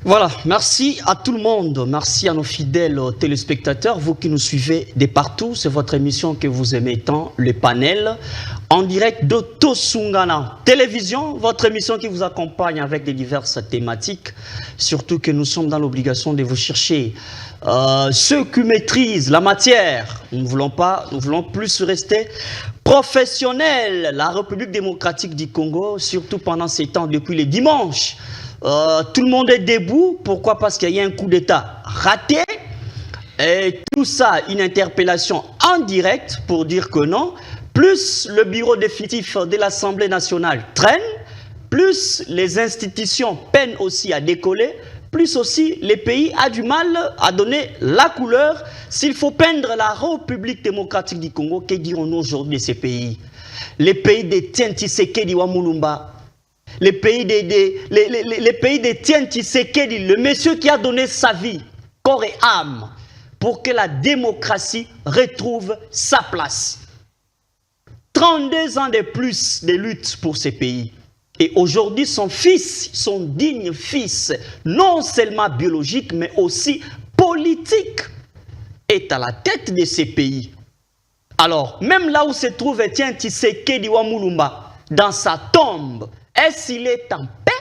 Voilà, merci à tout le monde, merci à nos fidèles téléspectateurs, vous qui nous suivez de partout, c'est votre émission que vous aimez tant, le panel, en direct de Tosungana Télévision, votre émission qui vous accompagne avec des diverses thématiques, surtout que nous sommes dans l'obligation de vous chercher ceux qui maîtrisent la matière. Nous voulons plus rester professionnels. La République démocratique du Congo, surtout pendant ces temps, depuis les dimanches, tout le monde est debout. Pourquoi? Parce qu'il y a un coup d'État raté. Et tout ça, une interpellation en direct pour dire que non. Plus le bureau définitif de l'Assemblée nationale traîne, plus les institutions peinent aussi à décoller, plus aussi les pays a du mal à donner la couleur. S'il faut peindre la République démocratique du Congo, que dirons-nous aujourd'hui de ces pays? Les pays des Tiens Tshisekedi wa Mulumba, les pays des Tiens Tshisekedi, le monsieur qui a donné sa vie, corps et âme, pour que la démocratie retrouve sa place. 32 ans de plus de lutte pour ces pays. Et aujourd'hui, son fils, son digne fils, non seulement biologique, mais aussi politique, est à la tête de ces pays. Alors, même là où se trouve Etienne Tshisekedi wa Mulumba, dans sa tombe, est-ce qu'il est en paix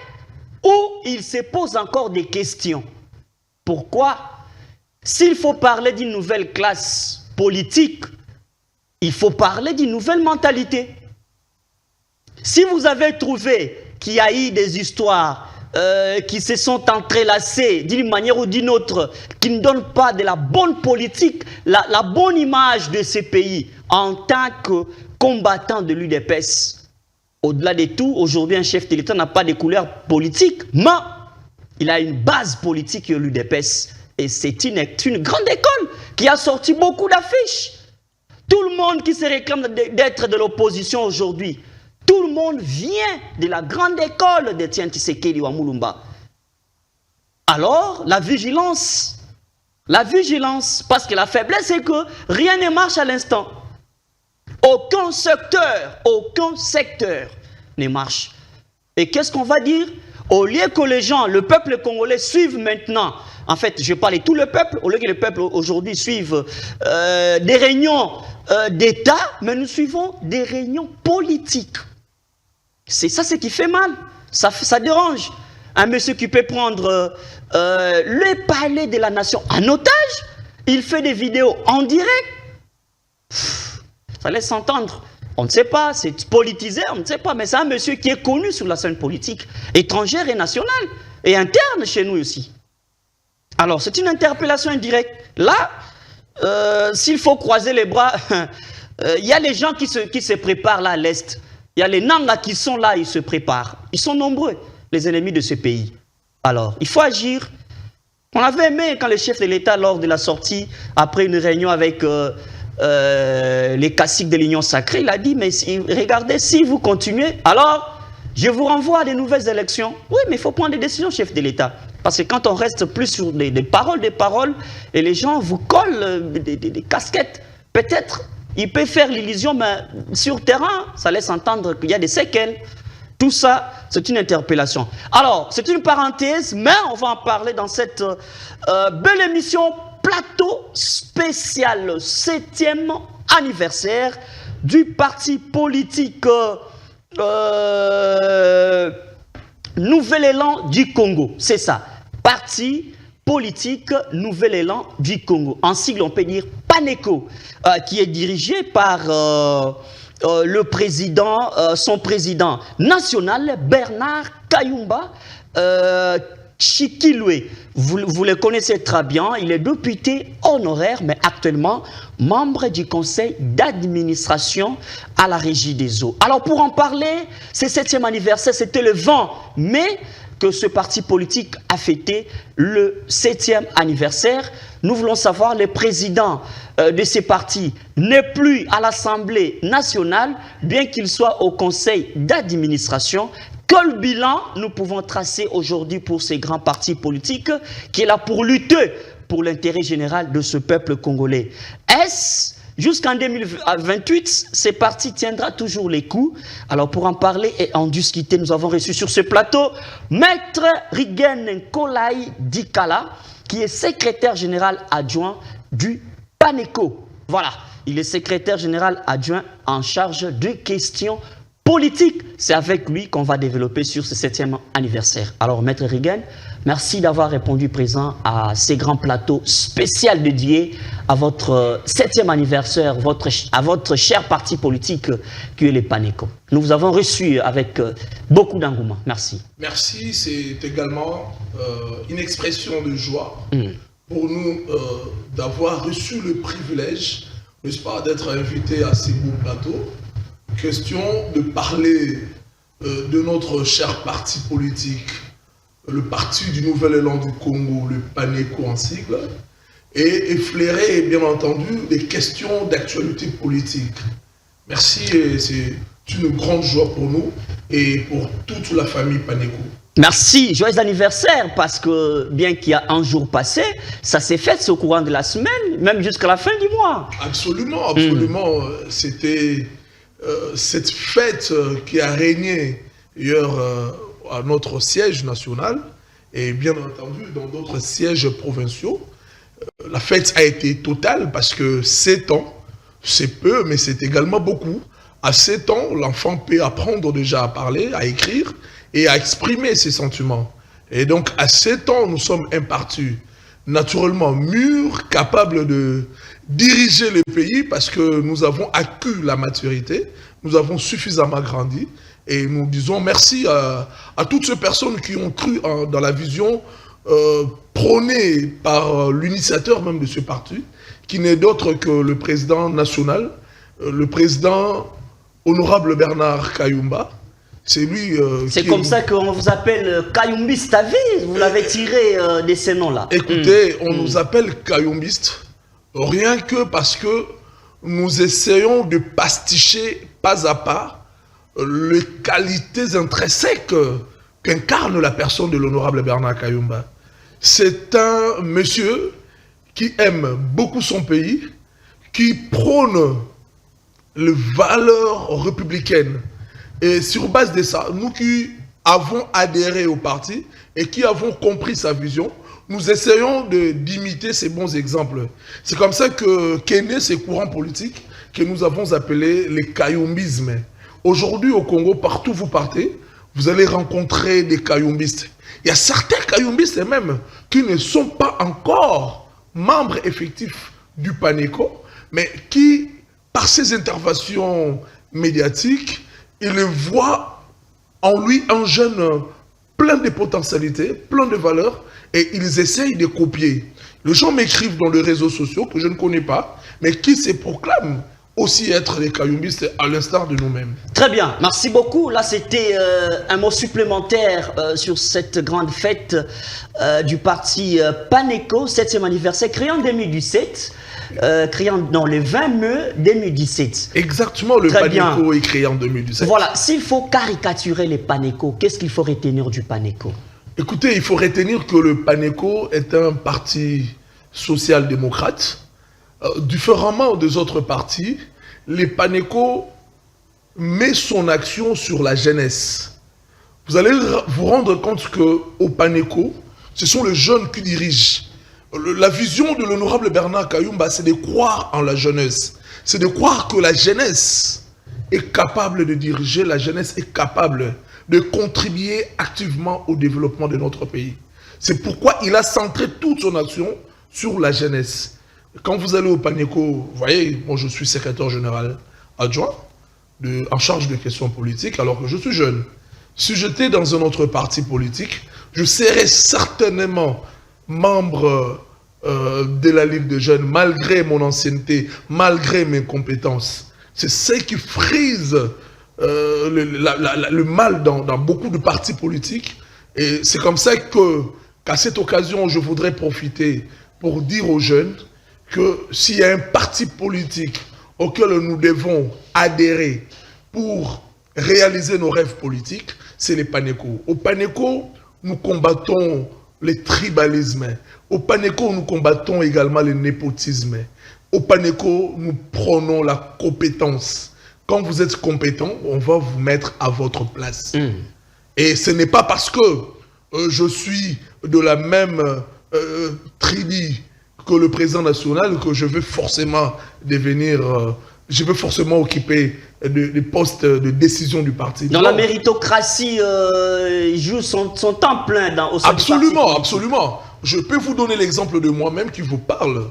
ou il se pose encore des questions? Pourquoi? S'il faut parler d'une nouvelle classe politique, il faut parler d'une nouvelle mentalité. Si vous avez trouvé qu'il y a eu des histoires qui se sont entrelacées d'une manière ou d'une autre, qui ne donnent pas de la bonne politique, la bonne image de ces pays en tant que combattant de l'UDPS, au-delà de tout, aujourd'hui un chef de l'État n'a pas de couleur politique, mais il a une base politique, l'UDPS. Et c'est une grande école qui a sorti beaucoup d'affiches. Tout le monde qui se réclame d'être de l'opposition aujourd'hui, tout le monde vient de la grande école de Etienne Tshisekedi wa Mulumba. Alors, la vigilance, parce que la faiblesse, c'est que rien ne marche à l'instant. Aucun secteur ne marche. Et qu'est-ce qu'on va dire? Au lieu que les gens, le peuple congolais suive maintenant, en fait, je parle de tout le peuple, au lieu que le peuple aujourd'hui suive des réunions d'État, mais nous suivons des réunions politiques. C'est ça ce qui fait mal, ça dérange. Un monsieur qui peut prendre le palais de la nation en otage, il fait des vidéos en direct. Ça laisse entendre. On ne sait pas, c'est politisé, on ne sait pas, mais c'est un monsieur qui est connu sur la scène politique, étrangère et nationale, et interne chez nous aussi. Alors, c'est une interpellation indirecte. Là, s'il faut croiser les bras, il y a les gens qui se préparent là à l'Est. Il y a les Nanga qui sont là, ils se préparent. Ils sont nombreux, les ennemis de ce pays. Alors, il faut agir. On avait aimé quand le chef de l'État, lors de la sortie, après une réunion avec les caciques de l'Union sacrée, il a dit, mais regardez, si vous continuez, alors je vous renvoie à de nouvelles élections. Oui, mais il faut prendre des décisions, chef de l'État. Parce que quand on reste plus sur des paroles, et les gens vous collent des casquettes, peut-être, il peut faire l'illusion, mais sur terrain, ça laisse entendre qu'il y a des séquelles. Tout ça, c'est une interpellation. Alors, c'est une parenthèse, mais on va en parler dans cette belle émission plateau spécial 7e anniversaire du parti politique Nouvel Élan du Congo. C'est ça, parti politique Nouvel Élan du Congo. En sigle, on peut dire PANECO, qui est dirigé par le président, son président national, Bernard Kayumba Chikiloué. Vous le connaissez très bien, il est député honoraire, mais actuellement membre du conseil d'administration à la Régie des eaux. Alors pour en parler, ce 7e anniversaire, c'était le 20 mai que ce parti politique a fêté le 7e anniversaire. Nous voulons savoir, le président de ces partis n'est plus à l'Assemblée nationale, bien qu'il soit au conseil d'administration. Quel bilan nous pouvons tracer aujourd'hui pour ces grands partis politiques qui est là pour lutter pour l'intérêt général de ce peuple congolais? Est-ce Jusqu'en 2028, ce parti tiendra toujours les coups. Alors pour en parler et en discuter, nous avons reçu sur ce plateau Maître Rigen Kolai Dikala, qui est secrétaire général adjoint du PANECO. Voilà, il est secrétaire général adjoint en charge de questions politiques. C'est avec lui qu'on va développer sur ce 7e anniversaire. Alors, Maître Rigen, merci d'avoir répondu présent à ces grands plateaux spéciaux dédiés à votre 7e anniversaire, à votre cher parti politique qui est le PANECO. Nous vous avons reçu avec beaucoup d'engouement. Merci. Merci, c'est également une expression de joie pour nous d'avoir reçu le privilège, n'est-ce pas, d'être invité à ces beaux plateaux. Question de parler de notre cher parti politique, le Parti du Nouvel Élan du Congo, le PANECO en sigle, et efflairer bien entendu des questions d'actualité politique. Merci, c'est une grande joie pour nous et pour toute la famille PANECO. Merci, joyeux anniversaire, parce que bien qu'il y a un jour passé, ça s'est fait au courant de la semaine, même jusqu'à la fin du mois. Absolument, absolument. C'était cette fête qui a régné hier à notre siège national et bien entendu dans d'autres sièges provinciaux. La fête a été totale parce que 7 ans, c'est peu, mais c'est également beaucoup. À 7 ans, l'enfant peut apprendre déjà à parler, à écrire et à exprimer ses sentiments. Et donc, à 7 ans, nous sommes un parti naturellement mûr, capable de diriger le pays parce que nous avons acquis la maturité, nous avons suffisamment grandi et nous disons merci à toutes ces personnes qui ont cru dans la vision prônée par l'initiateur même de ce parti, qui n'est d'autre que le président national, le président honorable Bernard Kayumba. C'est lui. C'est comme ça qu'on vous appelle Kayumbiste à vie. Vous l'avez tiré de ces noms-là. Écoutez, on nous appelle Kayumbiste rien que parce que nous essayons de pasticher pas à pas les qualités intrinsèques qu'incarne la personne de l'honorable Bernard Kayumba. C'est un monsieur qui aime beaucoup son pays, qui prône les valeurs républicaines. Et sur base de ça, nous qui avons adhéré au parti et qui avons compris sa vision, nous essayons d'imiter ces bons exemples. C'est comme ça qu'est né ces courants politiques que nous avons appelés les kayumbismes. Aujourd'hui au Congo, partout où vous partez, vous allez rencontrer des kayumbistes. Il y a certains kayumbistes même qui ne sont pas encore membres effectifs du PANECO, mais qui, par ses interventions médiatiques, ils voient en lui un jeune plein de potentialités, plein de valeurs, et ils essayent de copier. Les gens m'écrivent dans les réseaux sociaux que je ne connais pas, mais qui se proclament aussi être des kayumbistes à l'instar de nous-mêmes. Très bien, merci beaucoup. Là, c'était un mot supplémentaire sur cette grande fête du parti PANECO, 7e anniversaire, créé en 2017. Créé dans le 20 mai 2017. Exactement, le PANECO est créé en 2017. Voilà, s'il faut caricaturer les PANECO, qu'est-ce qu'il faut retenir du PANECO? Écoutez, il faut retenir que le PANECO est un parti social-démocrate. Différemment des autres partis, le PANECO met son action sur la jeunesse. Vous allez vous rendre compte qu'au PANECO, ce sont les jeunes qui dirigent. La vision de l'honorable Bernard Kayumba, c'est de croire en la jeunesse. C'est de croire que la jeunesse est capable de diriger, la jeunesse est capable de contribuer activement au développement de notre pays. C'est pourquoi il a centré toute son action sur la jeunesse. Quand vous allez au PANECO, vous voyez, moi je suis secrétaire général adjoint en charge de questions politiques alors que je suis jeune. Si j'étais dans un autre parti politique, je serais certainement membre de la Ligue des jeunes, malgré mon ancienneté, malgré mes compétences. C'est ce qui frise le mal dans beaucoup de partis politiques. Et c'est comme ça qu'à cette occasion, je voudrais profiter pour dire aux jeunes que s'il y a un parti politique auquel nous devons adhérer pour réaliser nos rêves politiques, c'est les PANECO. Au PANECO, nous combattons les tribalismes. Au PANECO, nous combattons également le népotisme. Au PANECO, nous prenons la compétence. Quand vous êtes compétent, on va vous mettre à votre place. Et ce n'est pas parce que je suis de la même tribu que le président national que je veux forcément devenir, je veux forcément occuper des postes de décision du parti. Dans la méritocratie, il joue son temps plein au sein du parti. Absolument. Je peux vous donner l'exemple de moi-même qui vous parle.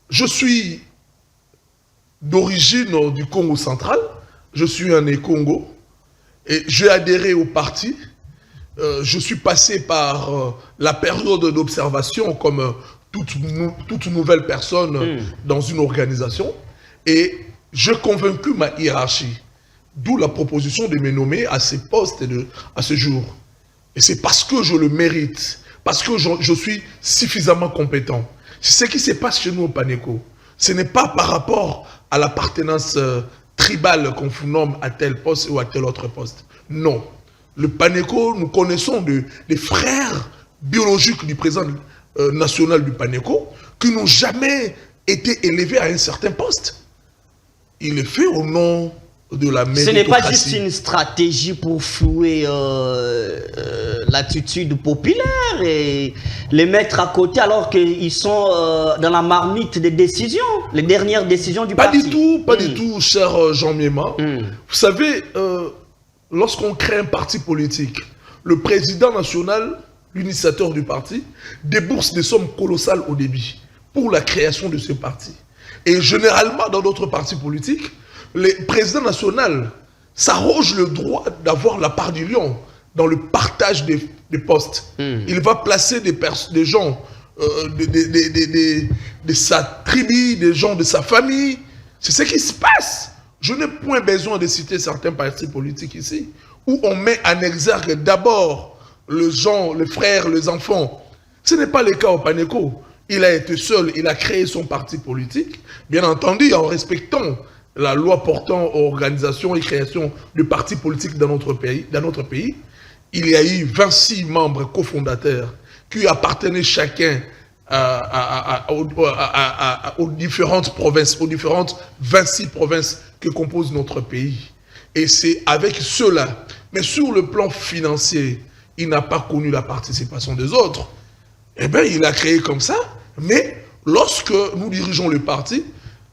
Je suis d'origine du Congo central, je suis un Congo et j'ai adhéré au parti. Je suis passé par la période d'observation comme toute nouvelle personne dans une organisation et j'ai convaincu ma hiérarchie, d'où la proposition de me nommer à ces postes à ce jour. Et c'est parce que je le mérite, parce que je suis suffisamment compétent. C'est ce qui se passe chez nous au PANECO. Ce n'est pas par rapport à l'appartenance tribale qu'on vous nomme à tel poste ou à tel autre poste. Non. Le PANECO, nous connaissons des frères biologiques du président national du PANECO qui n'ont jamais été élevés à un certain poste. Il est fait au nom de la méritocratie. Ce n'est pas juste une stratégie pour flouer l'attitude populaire et les mettre à côté alors qu'ils sont dans la marmite des décisions, les dernières décisions du parti. Pas du tout, cher Jean Miema. Vous savez, lorsqu'on crée un parti politique, le président national, l'initiateur du parti, débourse des sommes colossales au début pour la création de ce parti. Et généralement, dans d'autres partis politiques, le président national s'arroge le droit d'avoir la part du lion dans le partage des postes. Il va placer des gens de sa tribu, des gens de sa famille. C'est ce qui se passe. Je n'ai point besoin de citer certains partis politiques ici, où on met en exergue d'abord les gens, les frères, les enfants. Ce n'est pas le cas au PANECO. Il a été seul, il a créé son parti politique, bien entendu en respectant la loi portant organisation et création de partis politiques dans notre pays. Il y a eu 26 membres cofondateurs qui appartenaient chacun aux différentes provinces, aux différentes 26 provinces que compose notre pays. Et c'est avec cela. Mais sur le plan financier, il n'a pas connu la participation des autres. Eh bien, il a créé comme ça. Mais lorsque nous dirigeons le parti,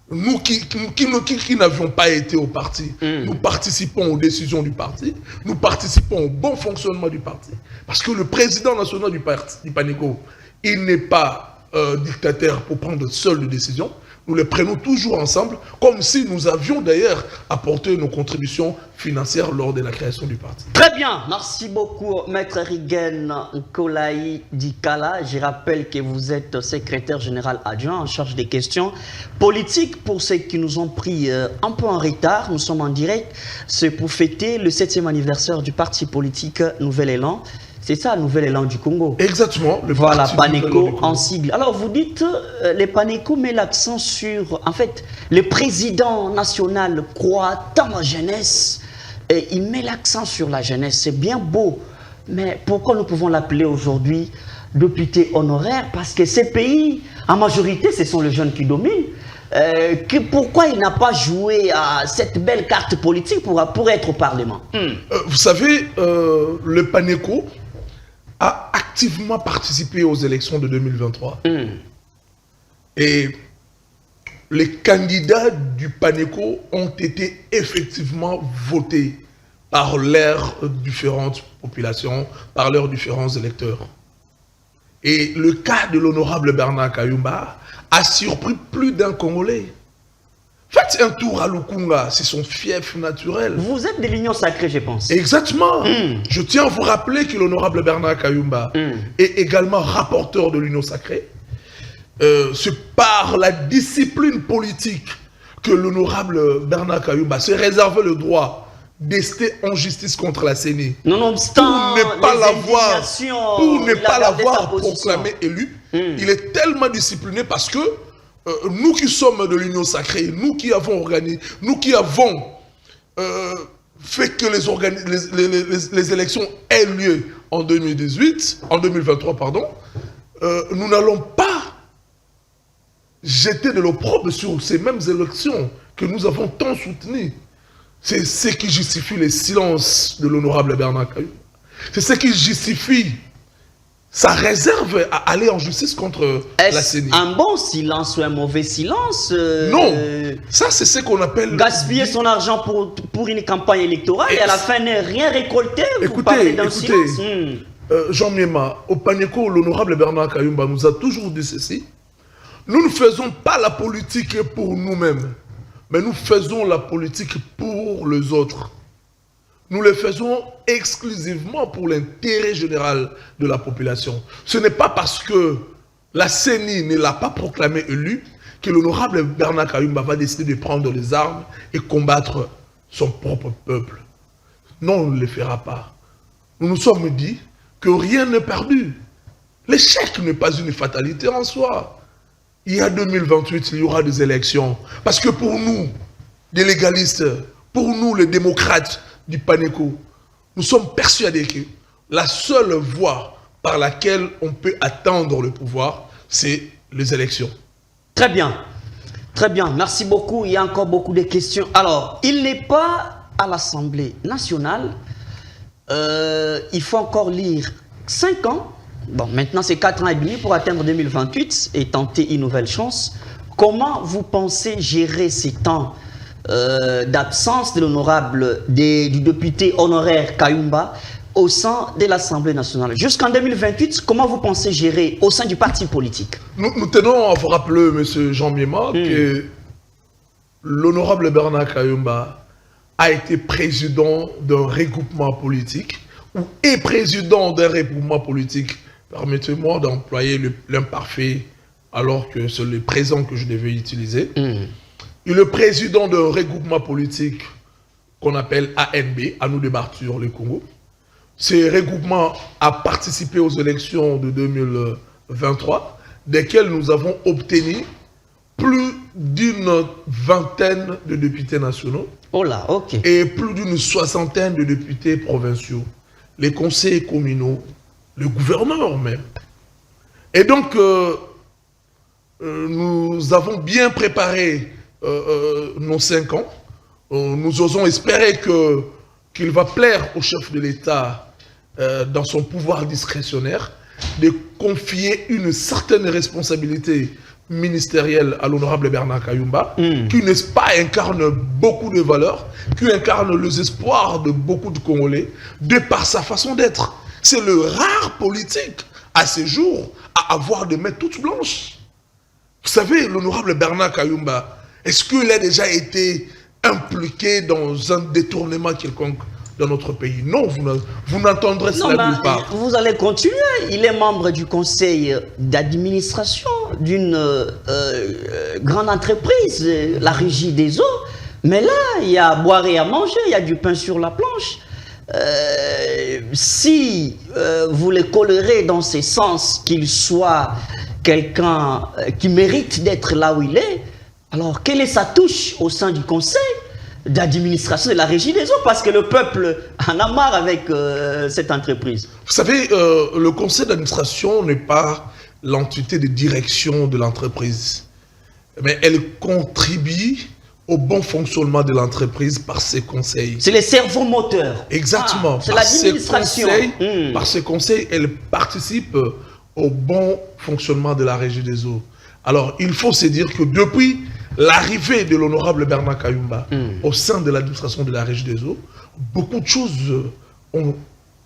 nous qui n'avions pas été au parti, nous participons aux décisions du parti, nous participons au bon fonctionnement du parti. Parce que le président national du PANECO, il n'est pas dictateur pour prendre seul des décisions. Nous les prenons toujours ensemble, comme si nous avions d'ailleurs apporté nos contributions financières lors de la création du parti. Très bien, merci beaucoup, Maître Rigen Nkolayi Dikala. Je rappelle que vous êtes secrétaire général adjoint en charge des questions politiques. Pour ceux qui nous ont pris un peu en retard, nous sommes en direct. C'est pour fêter le 7e anniversaire du parti politique Nouvel Élan. C'est ça, Nouvel Élan du Congo. Exactement. Voilà, PANECO en sigle. Alors, vous dites, les PANECO met l'accent sur... En fait, le président national croit tant la jeunesse, et il met l'accent sur la jeunesse. C'est bien beau. Mais pourquoi nous pouvons l'appeler aujourd'hui député honoraire? Parce que ces pays, en majorité, ce sont les jeunes qui dominent. Pourquoi il n'a pas joué à cette belle carte politique pour être au Parlement? Vous savez, le PANECO a activement participé aux élections de 2023. Et les candidats du PANECO ont été effectivement votés par leurs différentes populations, par leurs différents électeurs. Et le cas de l'honorable Bernard Kayumba a surpris plus d'un Congolais. Faites un tour à Lukunga, c'est son fief naturel. Vous êtes de l'Union sacrée, je pense. Exactement. Je tiens à vous rappeler que l'honorable Bernard Kayumba est également rapporteur de l'Union sacrée. C'est par la discipline politique que l'honorable Bernard Kayumba s'est réservé le droit d'ester en justice contre la CENI. Nonobstant pour ne pas l'avoir proclamé élu. Il est tellement discipliné parce que nous qui sommes de l'Union sacrée, nous qui avons organisé, nous qui avons fait que les élections aient lieu en 2023, pardon, nous n'allons pas jeter de l'opprobre sur ces mêmes élections que nous avons tant soutenues. C'est ce qui justifie le silence de l'honorable Bernard Kayumba. C'est ce qui justifie sa réserve à aller en justice contre la CENI. Un bon silence ou un mauvais silence Non, ça c'est ce qu'on appelle... Gaspiller son argent pour une campagne électorale et à la fin ne rien récolter. Écoutez, silence. Jean Miema, au Paneco, l'honorable Bernard Kayumba nous a toujours dit ceci. Nous ne faisons pas la politique pour nous-mêmes, mais nous faisons la politique pour les autres. Nous le faisons exclusivement pour l'intérêt général de la population. Ce n'est pas parce que la CENI ne l'a pas proclamé élu que l'honorable Bernard Kayumba va décider de prendre les armes et combattre son propre peuple. Non, on ne le fera pas. Nous nous sommes dit que rien n'est perdu. L'échec n'est pas une fatalité en soi. Il y a 2028, il y aura des élections. Parce que pour nous, les légalistes, pour nous, les démocrates du Paneco, nous sommes persuadés que la seule voie par laquelle on peut atteindre le pouvoir, c'est les élections. Très bien. Très bien. Merci beaucoup. Il y a encore beaucoup de questions. Alors, il n'est pas à l'Assemblée nationale. Il faut encore lire 5 ans. Bon, maintenant, c'est 4 ans et demi pour atteindre 2028 et tenter une nouvelle chance. Comment vous pensez gérer ces temps d'absence de l'honorable du député honoraire Kayumba au sein de l'Assemblée nationale? Jusqu'en 2028, comment vous pensez gérer au sein du parti politique? Nous tenons à vous rappeler, M. Jean Miema, que l'honorable Bernard Kayumba a été président d'un regroupement politique ou est président d'un regroupement politique. Permettez-moi d'employer l'imparfait alors que c'est le présent que je devais utiliser. Il est président d'un regroupement politique qu'on appelle ANB, à nous débattre le Congo. Ce regroupement a participé aux élections de 2023, desquelles nous avons obtenu plus d'une vingtaine de députés nationaux et plus d'une soixantaine de députés provinciaux, les conseils communaux, le gouverneur même. Et donc, nous avons bien préparé nos 5 ans. Nous osons espérer qu'il va plaire au chef de l'État, dans son pouvoir discrétionnaire, de confier une certaine responsabilité ministérielle à l'honorable Bernard Kayumba, qui, n'est-ce pas, incarne beaucoup de valeurs, qui incarne les espoirs de beaucoup de Congolais, de par sa façon d'être. C'est le rare politique, à ce jour, à avoir des mains toutes blanches. Vous savez, l'honorable Bernard Kayumba, est-ce qu'il a déjà été impliqué dans un détournement quelconque dans notre pays? Non, vous n'entendrez cela nulle part. Vous allez continuer. Il est membre du conseil d'administration d'une grande entreprise, la Régie des eaux. Mais là, il y a à boire et à manger, il y a du pain sur la planche. Si vous le collerez dans ce sens qu'il soit quelqu'un qui mérite d'être là où il est, alors quelle est sa touche au sein du conseil d'administration de la Régie des eaux? Parce que le peuple en a marre avec cette entreprise. Vous savez, le conseil d'administration n'est pas l'entité de direction de l'entreprise, mais elle contribue au bon fonctionnement de l'entreprise par ses conseils. C'est les cerveaux moteurs. Exactement. C'est l'administration. Par ses conseils, elle participe au bon fonctionnement de la Régie des eaux. Alors, il faut se dire que depuis l'arrivée de l'honorable Bernard Kayumba au sein de l'administration de la Régie des eaux, beaucoup de choses ont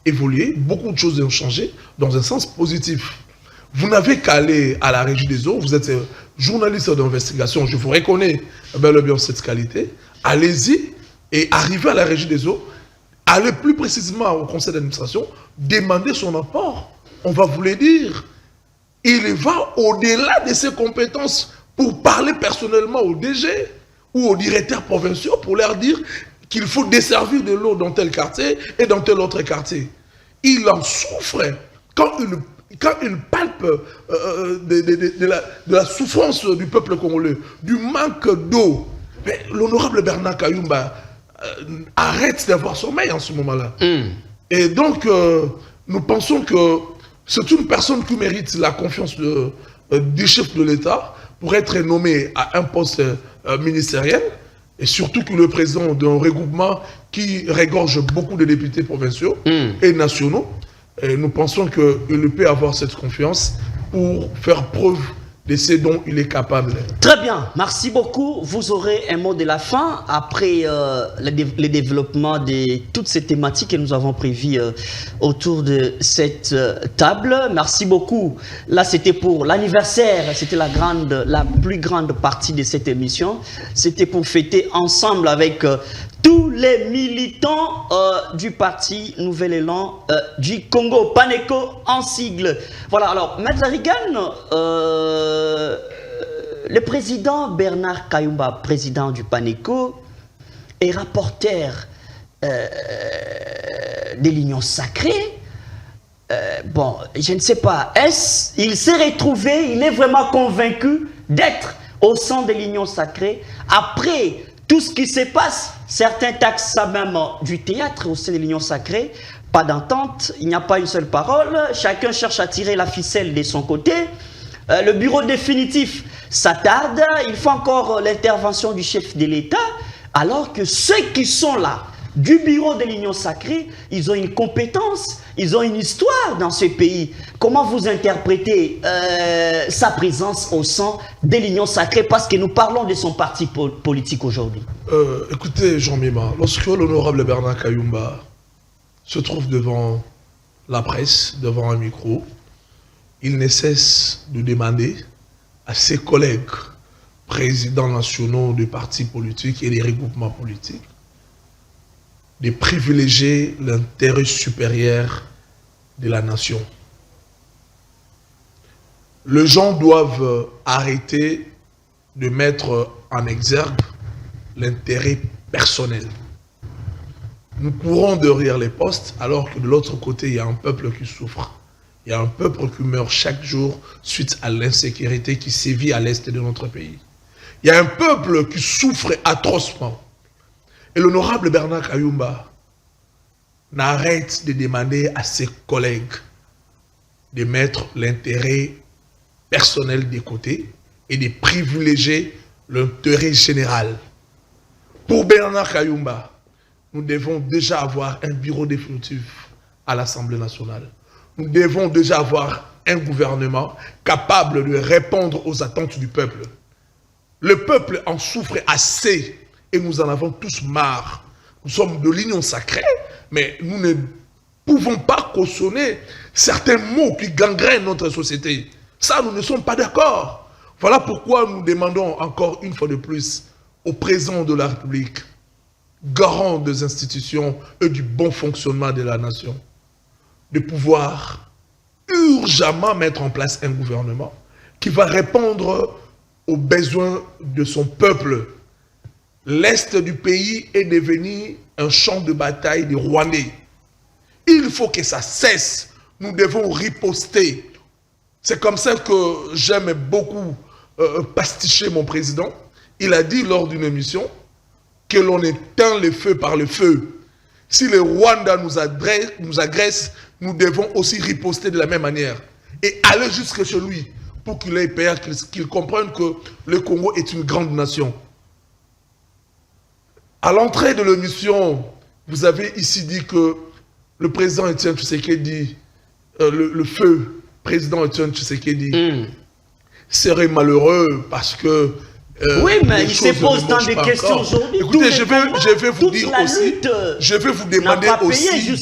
évolué, beaucoup de choses ont changé dans un sens positif. Vous n'avez qu'à aller à la Régie des eaux, vous êtes journaliste d'investigation, je vous reconnais bel et bien cette qualité. Allez-y et arrivez à la Régie des eaux, allez plus précisément au conseil d'administration, demandez son apport. On va vous le dire. Il va au-delà de ses compétences pour parler personnellement au DG ou aux directeurs provinciaux pour leur dire qu'il faut desservir de l'eau dans tel quartier et dans tel autre quartier. Il en souffre quand il palpe de la souffrance du peuple congolais, du manque d'eau. Mais l'honorable Bernard Kayumba arrête d'avoir sommeil en ce moment-là. Et donc, nous pensons que c'est une personne qui mérite la confiance du chef de l'État pour être nommé à un poste ministériel, et surtout que le président d'un regroupement qui regorge beaucoup de députés provinciaux et nationaux, et nous pensons qu'il peut avoir cette confiance pour faire preuve de ce dont il est capable. Très bien, merci beaucoup. Vous aurez un mot de la fin après le développement de toutes ces thématiques que nous avons prévues autour de cette table. Merci beaucoup. Là, c'était pour l'anniversaire, c'était la plus grande partie de cette émission. C'était pour fêter ensemble avec tous les militants du parti Nouvel Élan du Congo, PANECO en sigle. Voilà, alors, Maître Reagan, le président Bernard Kayumba, président du PANECO, est rapporteur de l'Union sacrée. Bon, je ne sais pas, il s'est retrouvé, il est vraiment convaincu d'être au sein de l'Union sacrée après tout ce qui se passe. Certains taxent ça même du théâtre au sein de l'Union sacrée. Pas d'entente, il n'y a pas une seule parole. Chacun cherche à tirer la ficelle de son côté. Le bureau définitif s'attarde. Il faut encore l'intervention du chef de l'État. Alors que ceux qui sont là, du bureau de l'Union sacrée, ils ont une compétence, ils ont une histoire dans ce pays. Comment vous interprétez sa présence au sein de l'Union sacrée, parce que nous parlons de son parti politique aujourd'hui? Écoutez, Jean Mima, lorsque l'honorable Bernard Kayumba se trouve devant la presse, devant un micro, il ne cesse de demander à ses collègues présidents nationaux de partis politiques et des regroupements politiques de privilégier l'intérêt supérieur de la nation. Les gens doivent arrêter de mettre en exergue l'intérêt personnel. Nous courons derrière les postes alors que de l'autre côté, il y a un peuple qui souffre. Il y a un peuple qui meurt chaque jour suite à l'insécurité qui sévit à l'est de notre pays. Il y a un peuple qui souffre atrocement. Et l'honorable Bernard Kayumba n'arrête de demander à ses collègues de mettre l'intérêt personnel de côté et de privilégier l'intérêt général. Pour Bernard Kayumba, nous devons déjà avoir un bureau définitif à l'Assemblée nationale. Nous devons déjà avoir un gouvernement capable de répondre aux attentes du peuple. Le peuple en souffre assez et nous en avons tous marre. Nous sommes de l'Union sacrée, mais nous ne pouvons pas cautionner certains mots qui gangrènent notre société. Ça, nous ne sommes pas d'accord. Voilà pourquoi nous demandons encore une fois de plus au président de la République, garant des institutions et du bon fonctionnement de la nation, de pouvoir urgemment mettre en place un gouvernement qui va répondre aux besoins de son peuple. L'Est du pays est devenu un champ de bataille des Rwandais. Il faut que ça cesse. Nous devons riposter. C'est comme ça que j'aime beaucoup pasticher mon président. Il a dit lors d'une émission que l'on éteint le feu par le feu. Si le Rwanda nous agresse, nous devons aussi riposter de la même manière. Et aller jusque chez lui pour qu'il ait peur, qu'il comprenne que le Congo est une grande nation. À l'entrée de l'émission, vous avez ici dit que le président Etienne Tshisekedi, le feu président Etienne Tshisekedi, serait malheureux parce que... oui, mais il se pose tant de questions aujourd'hui. Écoutez, je vais vous dire aussi, je vais vous demander aussi,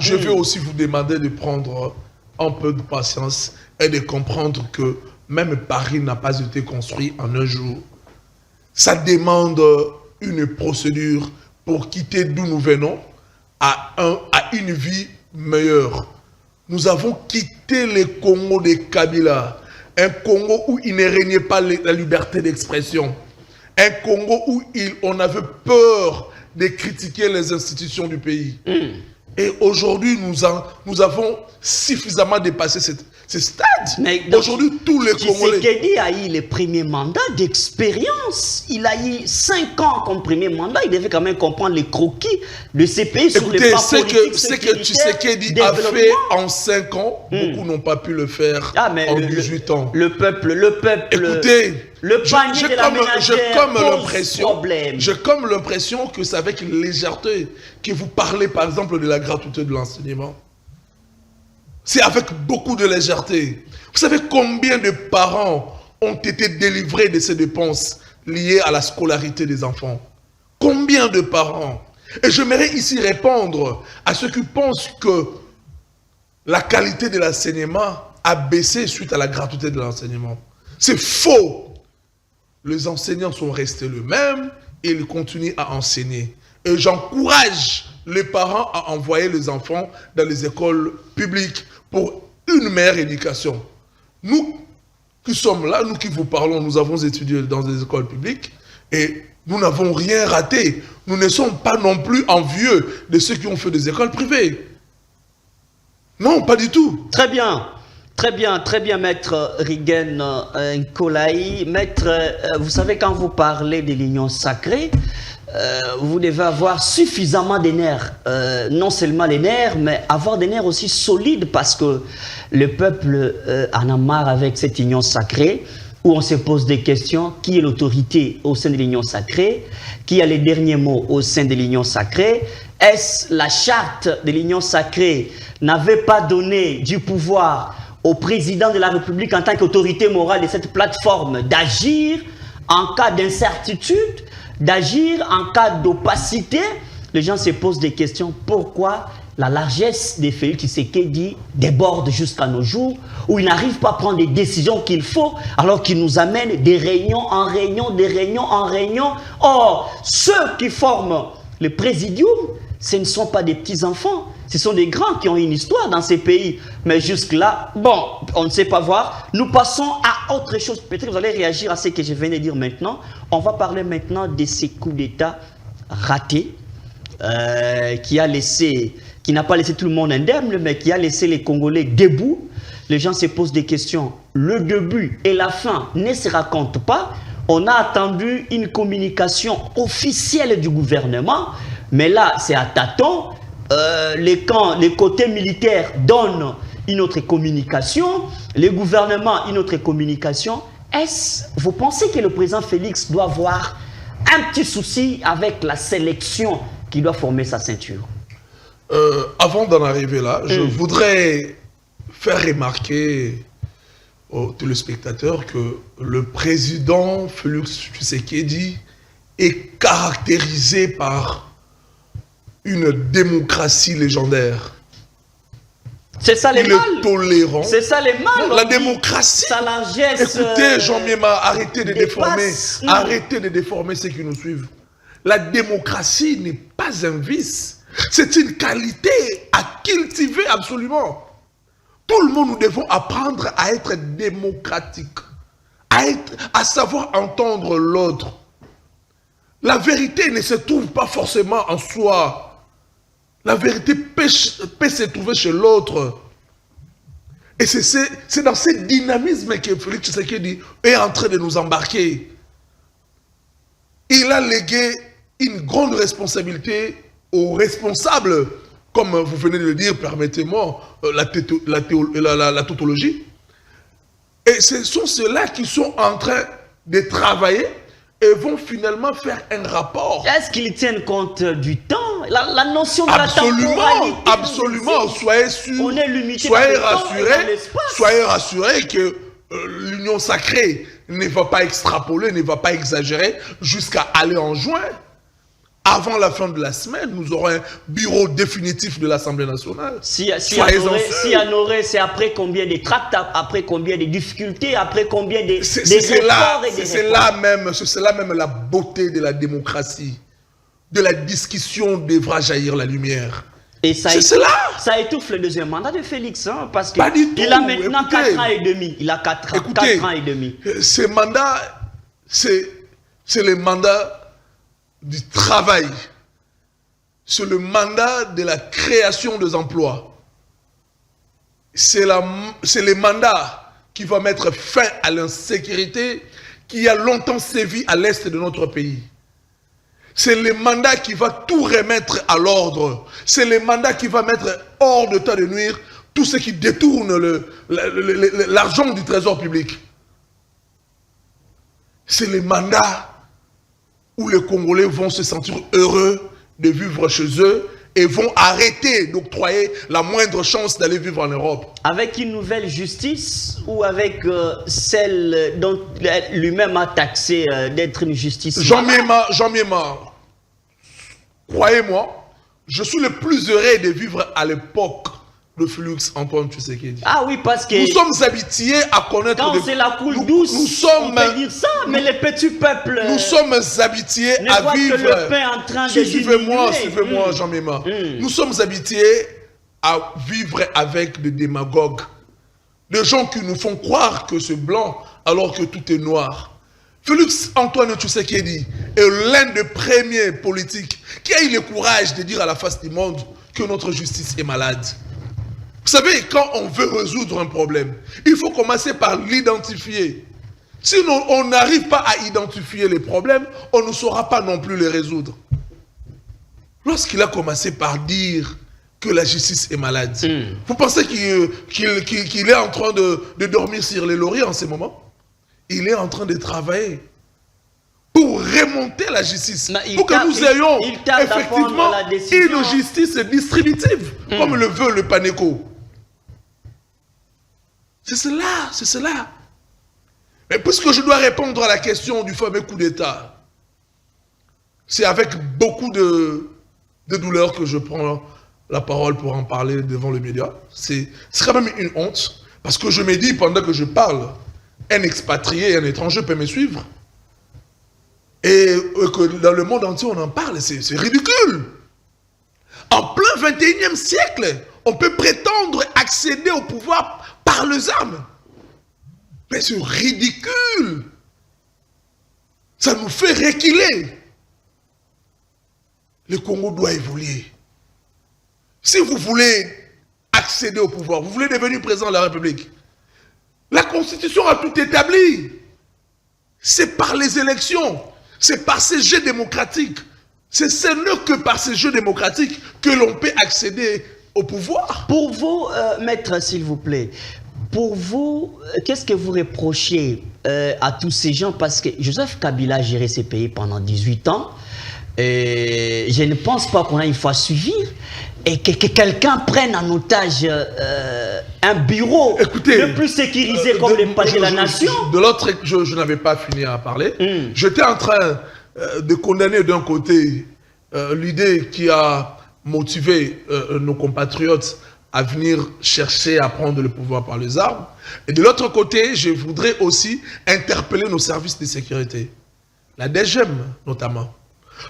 je vais aussi vous demander de prendre un peu de patience et de comprendre que même Paris n'a pas été construit en un jour. Ça demande une procédure pour quitter d'où nous venons à une vie meilleure. Nous avons quitté le Congo de Kabila, un Congo où il ne régnait pas la liberté d'expression, un Congo où on avait peur de critiquer les institutions du pays. Et aujourd'hui, nous avons suffisamment dépassé ce stade. Aujourd'hui, tous les Congolais... Tshisekedi a eu le premier mandat d'expérience. Il a eu 5 ans comme premier mandat. Il devait quand même comprendre les croquis de ces pays sur le plan politique. Ce que Tshisekedi a fait en 5 ans, beaucoup n'ont pas pu le faire en 18 ans. Le peuple... Écoutez, Le panier de la ménagère pose problème. J'ai comme l'impression que c'est avec légèreté que vous parlez, par exemple, de la gratuité de l'enseignement. C'est avec beaucoup de légèreté. Vous savez combien de parents ont été délivrés de ces dépenses liées à la scolarité des enfants? Combien de parents? Et j'aimerais ici répondre à ceux qui pensent que la qualité de l'enseignement a baissé suite à la gratuité de l'enseignement. C'est faux. Les enseignants sont restés les mêmes et ils continuent à enseigner. Et j'encourage les parents à envoyer les enfants dans les écoles publiques pour une meilleure éducation. Nous qui sommes là, nous qui vous parlons, nous avons étudié dans des écoles publiques et nous n'avons rien raté. Nous ne sommes pas non plus envieux de ceux qui ont fait des écoles privées. Non, pas du tout. Très bien, maître Rigen Nkolayi. Maître, vous savez, quand vous parlez de l'union sacrée, vous devez avoir suffisamment de nerfs. Non seulement les nerfs, mais avoir des nerfs aussi solides parce que le peuple en a marre avec cette union sacrée où on se pose des questions. Qui est l'autorité au sein de l'union sacrée? Qui a les derniers mots au sein de l'union sacrée? Est-ce la charte de l'union sacrée n'avait pas donné du pouvoir au président de la République en tant qu'autorité morale de cette plateforme d'agir en cas d'incertitude, d'agir en cas d'opacité? Les gens se posent des questions. Pourquoi la largesse des Félix Tshisekedi déborde jusqu'à nos jours, où il n'arrive pas à prendre les décisions qu'il faut, alors qu'il nous amène des réunions en réunion, des réunions en réunion. Or, ceux qui forment le présidium, ce ne sont pas des petits-enfants, ce sont des grands qui ont une histoire dans ces pays. Mais jusque-là, bon, on ne sait pas voir. Nous passons à autre chose. Peut-être que vous allez réagir à ce que je viens de dire maintenant. On va parler maintenant de ces coups d'État ratés qui n'a pas laissé tout le monde indemne, mais qui a laissé les Congolais debout. Les gens se posent des questions. Le début et la fin ne se racontent pas. On a attendu une communication officielle du gouvernement, mais là, c'est à tâtons. Les côtés militaires donnent une autre communication, le gouvernement une autre communication. Vous pensez que le président Félix doit avoir un petit souci avec la sélection qui doit former sa ceinture? Avant d'en arriver là, je voudrais faire remarquer aux téléspectateurs que le président Félix Tshisekedi est caractérisé par une démocratie légendaire. C'est ça les mal. Il est tolérant. C'est ça les mal. La démocratie. Sa largesse. Écoutez, Jean Miema, arrêtez de déformer. Arrêtez de déformer ceux qui nous suivent. La démocratie n'est pas un vice. C'est une qualité à cultiver absolument. Tout le monde, nous devons apprendre à être démocratique, à savoir entendre l'autre. La vérité ne se trouve pas forcément en soi. La vérité peut se trouver chez l'autre. Et c'est dans ce dynamisme que Félix Tshisekedi est en train de nous embarquer. Il a légué une grande responsabilité aux responsables, comme vous venez de le dire, permettez-moi, la tautologie. Et ce sont ceux-là qui sont en train de travailler et vont finalement faire un rapport. Est-ce qu'ils tiennent compte du temps? La notion de la temporalité. Absolument, soyez sûrs, on est limité soyez rassurés que l'union sacrée ne va pas extrapoler, ne va pas exagérer jusqu'à aller en juin. Avant la fin de la semaine, nous aurons un bureau définitif de l'Assemblée nationale. Si en aurait, c'est après combien de tracts, après combien de difficultés, après combien de c'est là même la beauté de la démocratie. De la discussion devra jaillir la lumière. Et ça étouffe le deuxième mandat de Félix, hein, parce qu'il a maintenant 4 ans et demi. Il a 4 ans et demi. Ce mandat, c'est le mandat du travail. C'est le mandat de la création des emplois. C'est le mandat qui va mettre fin à l'insécurité qui a longtemps sévi à l'est de notre pays. C'est le mandat qui va tout remettre à l'ordre. C'est le mandat qui va mettre hors de temps de nuire tout ce qui détourne l'argent du trésor public. c'est les mandats où les Congolais vont se sentir heureux de vivre chez eux et vont arrêter d'octroyer la moindre chance d'aller vivre en Europe. Avec une nouvelle justice ou avec celle dont lui-même a taxé d'être une justice? Jean Miema, croyez-moi, je suis le plus heureux de vivre à l'époque de Félix Antoine Tshisekedi. Ah oui, parce que nous sommes habitués à connaître... quand c'est la coule douce, on peut dire ça, mais les petits peuples... Nous sommes habitués à vivre... Que le pain en train de suivez-moi, Jean Miema. Nous sommes habitués à vivre avec des démagogues. Des gens qui nous font croire que c'est blanc alors que tout est noir. Félix Antoine Tshisekedi est l'un des premiers politiques qui a eu le courage de dire à la face du monde que notre justice est malade. Vous savez, quand on veut résoudre un problème, il faut commencer par l'identifier. Sinon, on n'arrive pas à identifier les problèmes, on ne saura pas non plus les résoudre. Lorsqu'il a commencé par dire que la justice est malade, vous pensez qu'il est en train de dormir sur les lauriers en ce moment? Il est en train de travailler pour remonter la justice, pour que nous ayons effectivement une justice distributive, comme le veut le PANECO. C'est cela. Mais puisque je dois répondre à la question du fameux coup d'État, c'est avec beaucoup de douleur que je prends la parole pour en parler devant les médias. C'est quand même une honte, parce que je me dis, pendant que je parle, un expatrié, un étranger peut me suivre. Et que dans le monde entier, on en parle, c'est ridicule. En plein 21e siècle, on peut prétendre accéder au pouvoir par les armes. Mais c'est ridicule. Ça nous fait reculer. Le Congo doit évoluer. Si vous voulez accéder au pouvoir, vous voulez devenir président de la République, la Constitution a tout établi. C'est par les élections. C'est par ces jeux démocratiques. Ce n'est que par ces jeux démocratiques que l'on peut accéder au pouvoir. Pour vous, maître, s'il vous plaît, pour vous, qu'est-ce que vous reprochez à tous ces gens? Parce que Joseph Kabila a géré ces pays pendant 18 ans. Et je ne pense pas qu'on a une fois suivi et que quelqu'un prenne en otage un bureau le plus sécurisé comme les palais de la nation. De l'autre, je n'avais pas fini à parler. J'étais en train de condamner d'un côté l'idée qui a motivé nos compatriotes à venir chercher à prendre le pouvoir par les armes. Et de l'autre côté, je voudrais aussi interpeller nos services de sécurité. La DGM notamment.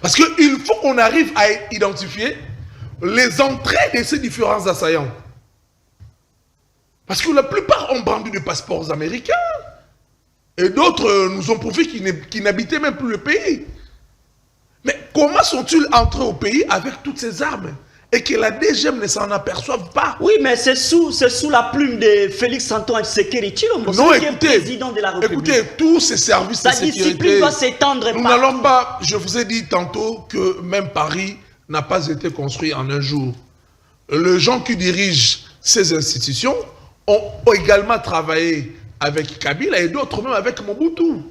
Parce qu'il faut qu'on arrive à identifier les entrées de ces différents assaillants. Parce que la plupart ont brandi des passeports américains. Et d'autres nous ont prouvé qu'ils n'habitaient même plus le pays. Mais comment sont-ils entrés au pays avec toutes ces armes et que la DGM ne s'en aperçoive pas? Oui, mais c'est sous la plume de Félix Antoine Tshisekedi Tshilombo, qui est président de la République. Écoutez, tous ces services de sécurité... Sa discipline doit s'étendre partout. Nous n'allons pas... Je vous ai dit tantôt que même Paris n'a pas été construit en un jour. Les gens qui dirigent ces institutions ont également travaillé avec Kabila et d'autres même avec Mobutu.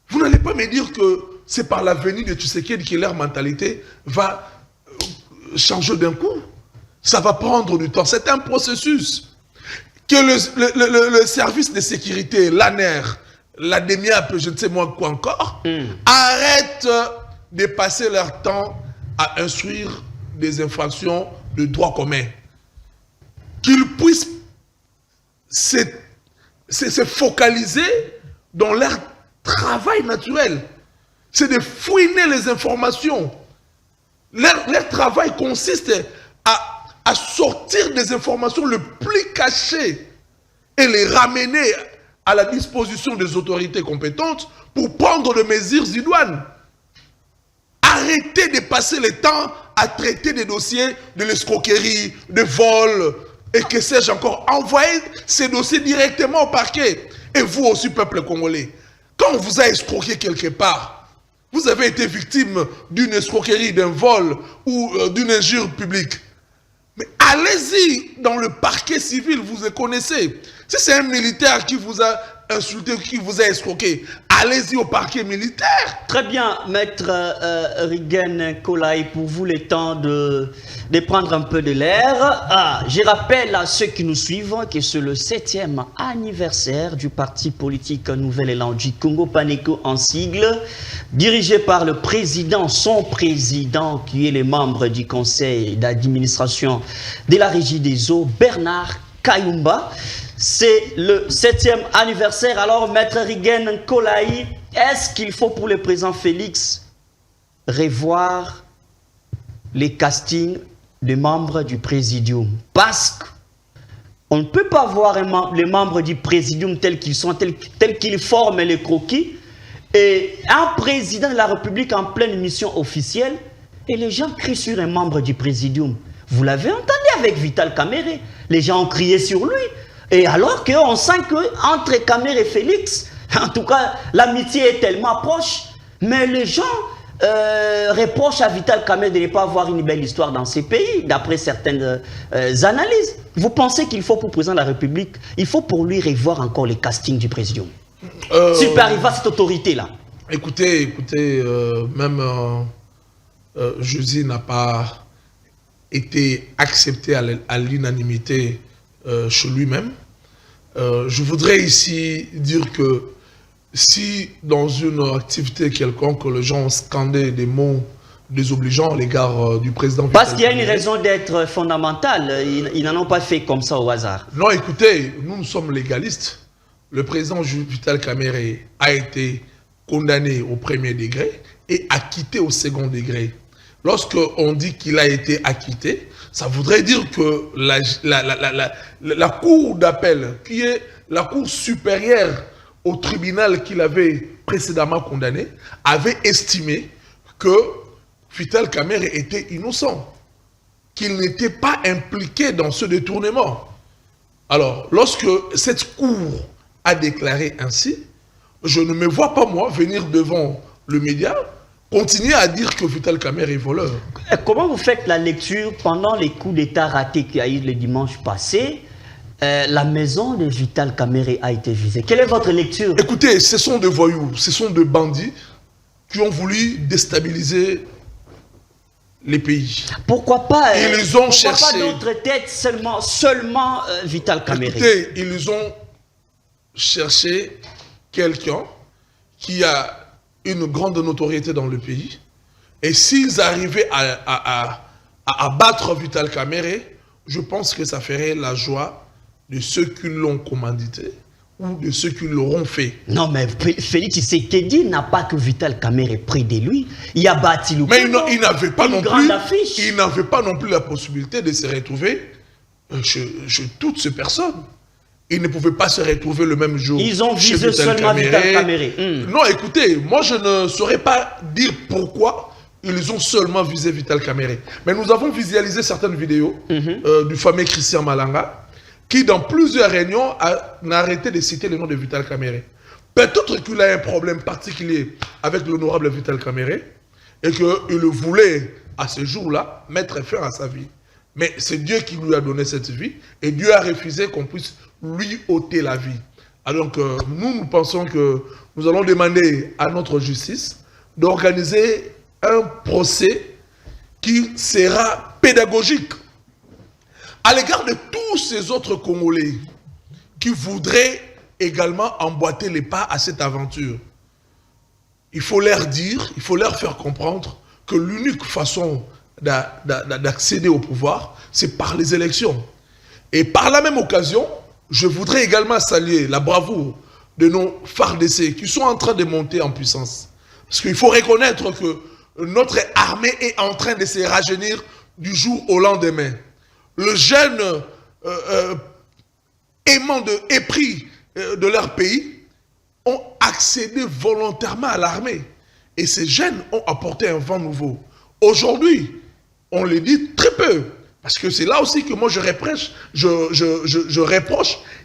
Vous n'allez pas me dire que c'est par la venue de Tshisekedi que leur mentalité va changer d'un coup. Ça va prendre du temps. C'est un processus. Que le service de sécurité, l'ANER, la DEMIAP, je ne sais moi quoi encore, arrêtent de passer leur temps à instruire des infractions de droit commun. Qu'ils puissent se focaliser dans leur travail naturel. C'est de fouiner les informations. Leur travail consiste à sortir des informations les plus cachées et les ramener à la disposition des autorités compétentes pour prendre des mesures idoines. Arrêtez de passer le temps à traiter des dossiers de l'escroquerie, de vol, et que sais-je encore. Envoyez ces dossiers directement au parquet. Et vous aussi, peuple congolais, quand on vous a escroqué quelque part, vous avez été victime d'une escroquerie, d'un vol ou d'une injure publique. Mais allez-y dans le parquet civil, vous le connaissez. Si c'est un militaire qui vous a insulté, qui vous a escroqué, allez-y au parquet militaire. Très bien, maître Rigen Kolai, pour vous le temps de prendre un peu de l'air. Je rappelle à ceux qui nous suivent que c'est le 7e anniversaire du parti politique Nouvel Élan du Congo, PANECO en sigle, dirigé par le président, son président, qui est le membre du conseil d'administration de la Régie des eaux, Bernard Kayumba. C'est le 7e anniversaire. Alors, maître Rigen Kolai, est-ce qu'il faut pour le président Félix revoir les castings des membres du présidium? Parce qu'on ne peut pas voir les membres du présidium tels qu'ils sont, tels qu'ils forment les croquis, et un président de la République en pleine mission officielle, et les gens crient sur un membre du présidium. Vous l'avez entendu avec Vital Kamerhe. Les gens ont crié sur lui. Et alors qu'on sent qu'entre Kamerhe et Félix, en tout cas, l'amitié est tellement proche, mais les gens reprochent à Vital Kamerhe de ne pas avoir une belle histoire dans ces pays, d'après certaines analyses. Vous pensez qu'il faut pour le président de la République, il faut pour lui revoir encore les castings du président? S'il peut arriver à cette autorité-là. Écoutez, même Josi n'a pas été accepté à l'unanimité chez lui-même. Je voudrais ici dire que si dans une activité quelconque, les gens ont scandé des mots désobligeants à l'égard du président... Parce qu'il y a une raison d'être fondamentale, ils n'en ont pas fait comme ça au hasard. Non, écoutez, nous sommes légalistes. Le président Vital Kamerhe a été condamné au premier degré et acquitté au second degré. Lorsqu'on dit qu'il a été acquitté, ça voudrait dire que la cour d'appel, qui est la cour supérieure au tribunal qu'il avait précédemment condamné, avait estimé que Vital Kamerhe était innocent, qu'il n'était pas impliqué dans ce détournement. Alors, lorsque cette cour a déclaré ainsi, je ne me vois pas, moi, venir devant le média, continuer à dire que Vital Kamerhe est voleur. Comment vous faites la lecture pendant les coups d'État ratés qu'il y a eu le dimanche passé? La maison de Vital Kamerhe a été visée. Quelle est votre lecture? Écoutez, ce sont des voyous, ce sont des bandits qui ont voulu déstabiliser les pays. Pourquoi pas? Ils ont cherché. Pourquoi pas d'autres têtes, seulement Vital Kamerhe? Écoutez, ils ont cherché quelqu'un qui a une grande notoriété dans le pays, et s'ils arrivaient à battre Vital Kamerhe, je pense que ça ferait la joie de ceux qui l'ont commandité ou de ceux qui l'auront fait. Non, mais Félix Tshisekedi n'a pas que Vital Kamerhe près de lui. Il a bâti le mais il n'avait pas non plus. Affiche. Il n'avait pas non plus la possibilité de se retrouver chez toutes ces personnes. Ils ne pouvaient pas se retrouver le même jour. Ils ont visé seulement Vital Kamerhe. Non, écoutez, moi je ne saurais pas dire pourquoi ils ont seulement visé Vital Kamerhe. Mais nous avons visualisé certaines vidéos du fameux Christian Malanga, qui dans plusieurs réunions a arrêté de citer le nom de Vital Kamerhe. Peut-être qu'il a un problème particulier avec l'honorable Vital Kamerhe et qu'il voulait à ce jour-là mettre fin à sa vie. Mais c'est Dieu qui lui a donné cette vie et Dieu a refusé qu'on puisse lui ôter la vie. Alors que nous pensons que nous allons demander à notre justice d'organiser un procès qui sera pédagogique à l'égard de tous ces autres Congolais qui voudraient également emboîter les pas à cette aventure. Il faut leur dire, il faut leur faire comprendre que l'unique façon d'accéder au pouvoir, c'est par les élections. Et par la même occasion, je voudrais également saluer la bravoure de nos FARDC qui sont en train de monter en puissance. Parce qu'il faut reconnaître que notre armée est en train de se rajeunir du jour au lendemain. Le jeune aimant épris de leur pays ont accédé volontairement à l'armée. Et ces jeunes ont apporté un vent nouveau. Aujourd'hui, on le dit très peu. Parce que c'est là aussi que moi je reproche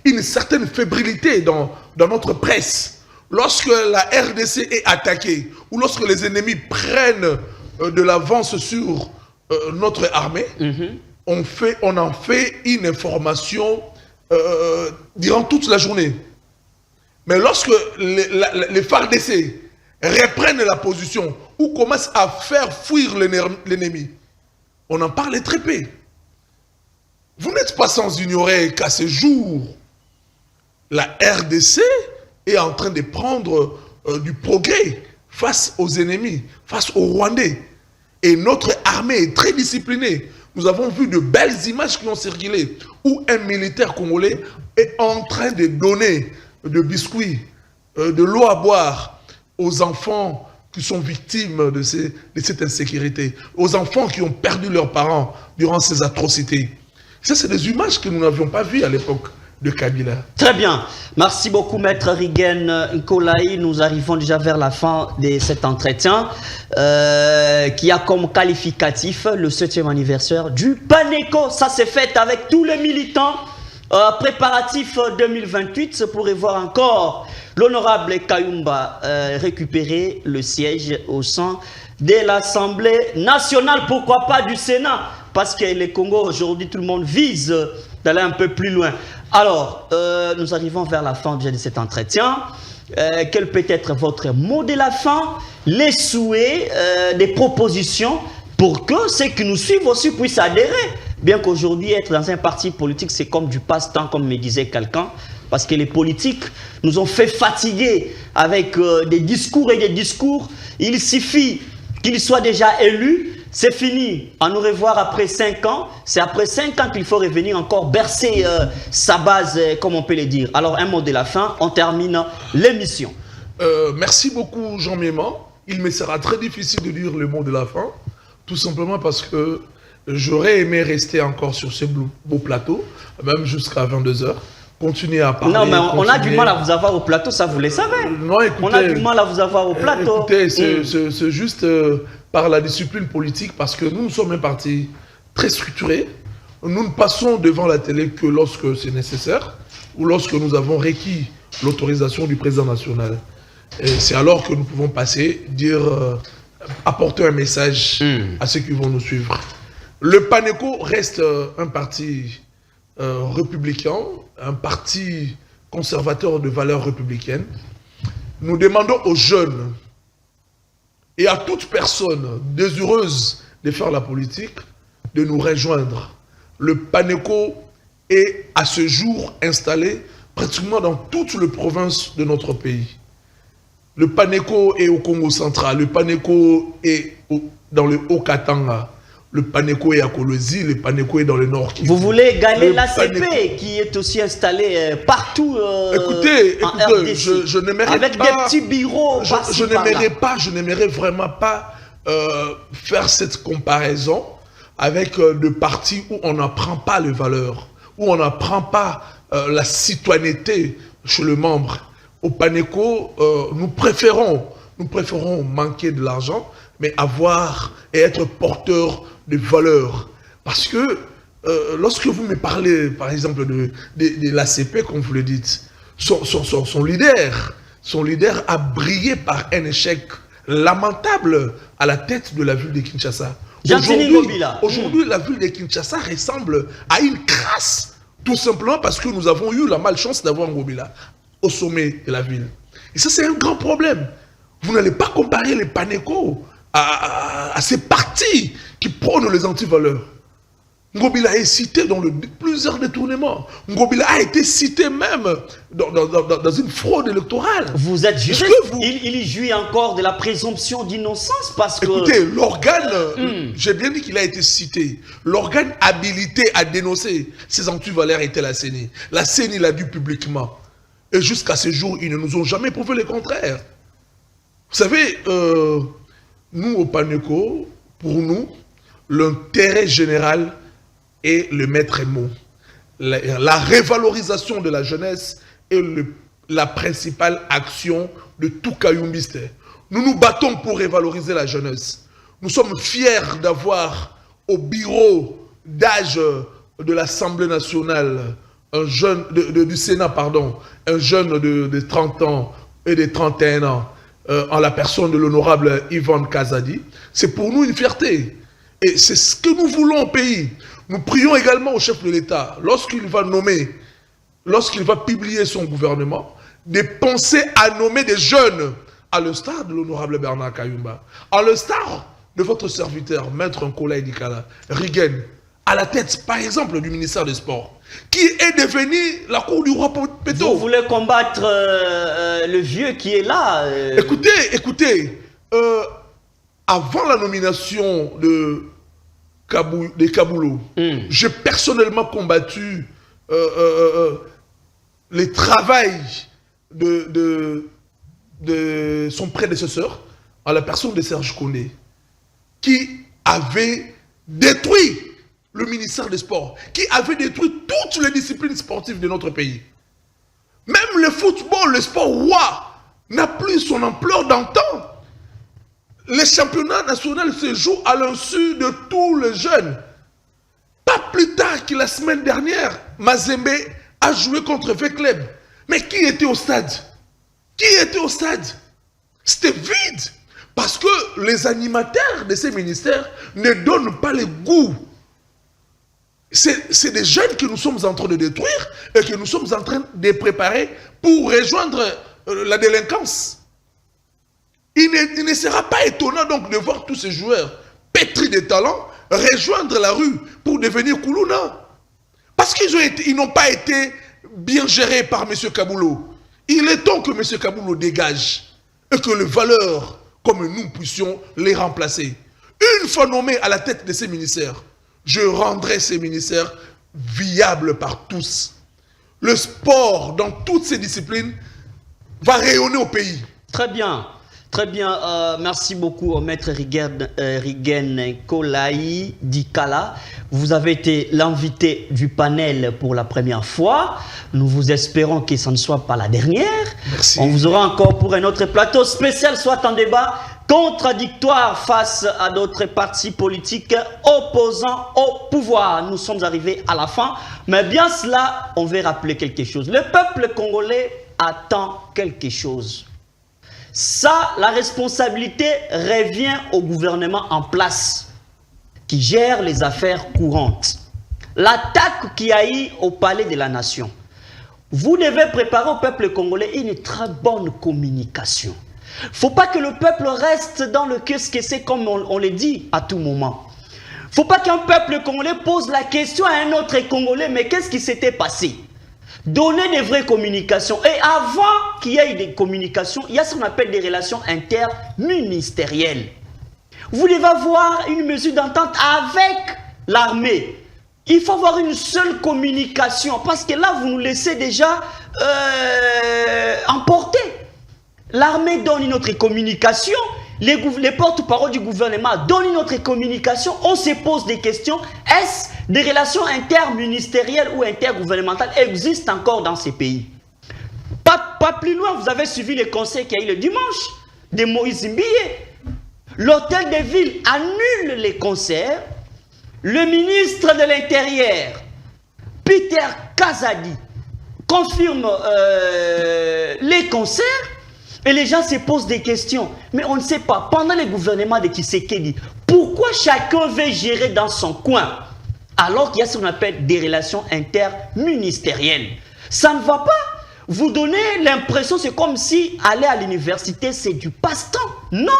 une certaine fébrilité dans notre presse. Lorsque la RDC est attaquée, ou lorsque les ennemis prennent de l'avance sur notre armée, on en fait une information durant toute la journée. Mais lorsque les FARDC reprennent la position ou commencent à faire fuir l'ennemi, on en parle très peu. Vous n'êtes pas sans ignorer qu'à ce jour, la RDC est en train de prendre du progrès face aux ennemis, face aux Rwandais. Et notre armée est très disciplinée. Nous avons vu de belles images qui ont circulé où un militaire congolais est en train de donner de biscuits, de l'eau à boire aux enfants qui sont victimes de cette insécurité, aux enfants qui ont perdu leurs parents durant ces atrocités. Ça, c'est des images que nous n'avions pas vues à l'époque de Kabila. Très bien. Merci beaucoup, Maître Rigen Nkolaï. Nous arrivons déjà vers la fin de cet entretien qui a comme qualificatif le 7e anniversaire du PANECO. Ça s'est fait avec tous les militants. Préparatif 2028, c'est pour voir encore l'honorable Kayumba récupérer le siège au sein de l'Assemblée nationale. Pourquoi pas du Sénat? Parce que les Congo aujourd'hui, tout le monde vise d'aller un peu plus loin. Alors, nous arrivons vers la fin déjà de cet entretien. Quel peut être votre mot de la fin? Les souhaits, des propositions pour que ceux qui nous suivent aussi puissent adhérer. Bien qu'aujourd'hui, être dans un parti politique, c'est comme du passe-temps, comme me disait quelqu'un. Parce que les politiques nous ont fait fatiguer avec des discours et des discours. Il suffit qu'ils soient déjà élus. C'est fini. À nous revoir après 5 ans. C'est après 5 ans qu'il faut revenir encore bercer sa base, comme on peut le dire. Alors, un mot de la fin. On termine l'émission. Merci beaucoup, Jean Méman. Il me sera très difficile de dire le mot de la fin. Tout simplement parce que j'aurais aimé rester encore sur ce beau plateau, même jusqu'à 22 h. Continuer à parler. Non, mais on a du mal à vous avoir au plateau, ça vous le savez. Non, écoutez, on a du mal à vous avoir au plateau. Écoutez, c'est juste par la discipline politique, parce que nous sommes un parti très structuré. Nous ne passons devant la télé que lorsque c'est nécessaire, ou lorsque nous avons requis l'autorisation du président national. C'est alors que nous pouvons passer, dire, apporter un message à ceux qui vont nous suivre. Le PANECO reste un parti républicain, un parti conservateur de valeurs républicaines. Nous demandons aux jeunes et à toute personne désireuse de faire la politique de nous rejoindre. Le PANECO est à ce jour installé pratiquement dans toutes les provinces de notre pays. Le PANECO est au Congo central, le PANECO est dans le Haut-Katanga, le PANECO est à Kolwezi, le PANECO est dans le Nord Kivu. Vous voulez gagner l'ACP qui est aussi installé partout écoutez, en RDC, je n'aimerais avec pas, des petits bureaux. Je n'aimerais vraiment pas faire cette comparaison avec des partis où on n'apprend pas les valeurs, où on n'apprend pas la citoyenneté chez le membre. Au PANECO, nous préférons manquer de l'argent, mais avoir et être porteur de valeurs. Parce que lorsque vous me parlez, par exemple, de l'ACP, comme vous le dites, son leader a brillé par un échec lamentable à la tête de la ville de Kinshasa. Aujourd'hui, la ville de Kinshasa ressemble à une crasse, tout simplement parce que nous avons eu la malchance d'avoir Ngobila au sommet de la ville. Et ça, c'est un grand problème. Vous n'allez pas comparer les PANECO à ces partis qui prônent les antivaleurs. Ngobila est cité dans plusieurs détournements. Ngobila a été cité même dans une fraude électorale. Vous êtes juriste, il jouit encore de la présomption d'innocence parce que... Écoutez, l'organe, j'ai bien dit qu'il a été cité, l'organe habilité à dénoncer ces antivaleurs était la CENI. La CENI l'a dit publiquement. Et jusqu'à ce jour, ils ne nous ont jamais prouvé le contraire. Vous savez, nous au PANECO, pour nous, l'intérêt général est le maître mot. La révalorisation de la jeunesse est la principale action de tout kayumbiste. Nous nous battons pour révaloriser la jeunesse. Nous sommes fiers d'avoir au bureau d'âge de l'Assemblée nationale un jeune du Sénat, pardon, un jeune de 30 ans et de 31 ans, en la personne de l'honorable Ivan Kazadi. C'est pour nous une fierté. Et c'est ce que nous voulons au pays. Nous prions également au chef de l'État, lorsqu'il va publier son gouvernement, de penser à nommer des jeunes, à l'instar de l'honorable Bernard Kayumba, à l'instar de votre serviteur, Maître Nkola Edikala, Rigen, à la tête, par exemple, du ministère des Sports, qui est devenu la cour du roi Péto. Vous voulez combattre le vieux qui est là Écoutez, avant la nomination de Kaboulo, j'ai personnellement combattu le travail de son prédécesseur, à la personne de Serge Koné, qui avait détruit le ministère des Sports, qui avait détruit toutes les disciplines sportives de notre pays. Même le football, le sport roi, n'a plus son ampleur d'antan. Les championnats nationaux se jouent à l'insu de tous les jeunes. Pas plus tard que la semaine dernière, Mazembe a joué contre V-Club. Mais qui était au stade? Qui était au stade? C'était vide. Parce que les animateurs de ces ministères ne donnent pas le goût. C'est des jeunes que nous sommes en train de détruire et que nous sommes en train de préparer pour rejoindre la délinquance. Il ne sera pas étonnant donc de voir tous ces joueurs pétris de talent rejoindre la rue pour devenir Koulouna. Parce qu'ils n'ont pas été bien gérés par M. Kaboulo. Il est temps que M. Kaboulo dégage et que les valeurs comme nous puissions les remplacer. Une fois nommé à la tête de ces ministères, je rendrai ces ministères viables par tous. Le sport, dans toutes ces disciplines, va rayonner au pays. Très bien. Très bien. Merci beaucoup au maître Rigen Kolaï Dikala. Vous avez été l'invité du panel pour la première fois. Nous vous espérons que ce ne soit pas la dernière. Merci. On vous aura encore pour un autre plateau spécial, soit en débat contradictoire face à d'autres partis politiques opposants au pouvoir. Nous sommes arrivés à la fin, mais bien cela, on veut rappeler quelque chose. Le peuple congolais attend quelque chose. Ça, la responsabilité revient au gouvernement en place qui gère les affaires courantes. L'attaque qu'il y a eu au palais de la nation. Vous devez préparer au peuple congolais une très bonne communication. Il ne faut pas que le peuple reste dans le qu'est-ce que c'est comme on le dit à tout moment. Il ne faut pas qu'un peuple congolais pose la question à un autre Congolais, mais qu'est-ce qui s'était passé? Donner des vraies communications. Et avant qu'il y ait des communications, il y a ce qu'on appelle des relations interministérielles. Vous devez avoir une mesure d'entente avec l'armée. Il faut avoir une seule communication. Parce que là, vous nous laissez déjà emporter. L'armée donne une autre communication. Les porte-parole du gouvernement donnent une autre communication. On se pose des questions. Est-ce des relations interministérielles ou intergouvernementales existent encore dans ces pays? Pas plus loin, vous avez suivi le conseil qu'il y a eu le dimanche de Moïse Mbiye. L'hôtel de ville annule les concerts. Le ministre de l'Intérieur, Peter Kazadi, confirme les concerts. Et les gens se posent des questions. Mais on ne sait pas, pendant le gouvernement de Tshisekedi, pourquoi chacun veut gérer dans son coin alors qu'il y a ce qu'on appelle des relations interministérielles? Ça ne va pas. Vous donnez l'impression, c'est comme si aller à l'université, c'est du passe-temps. Non.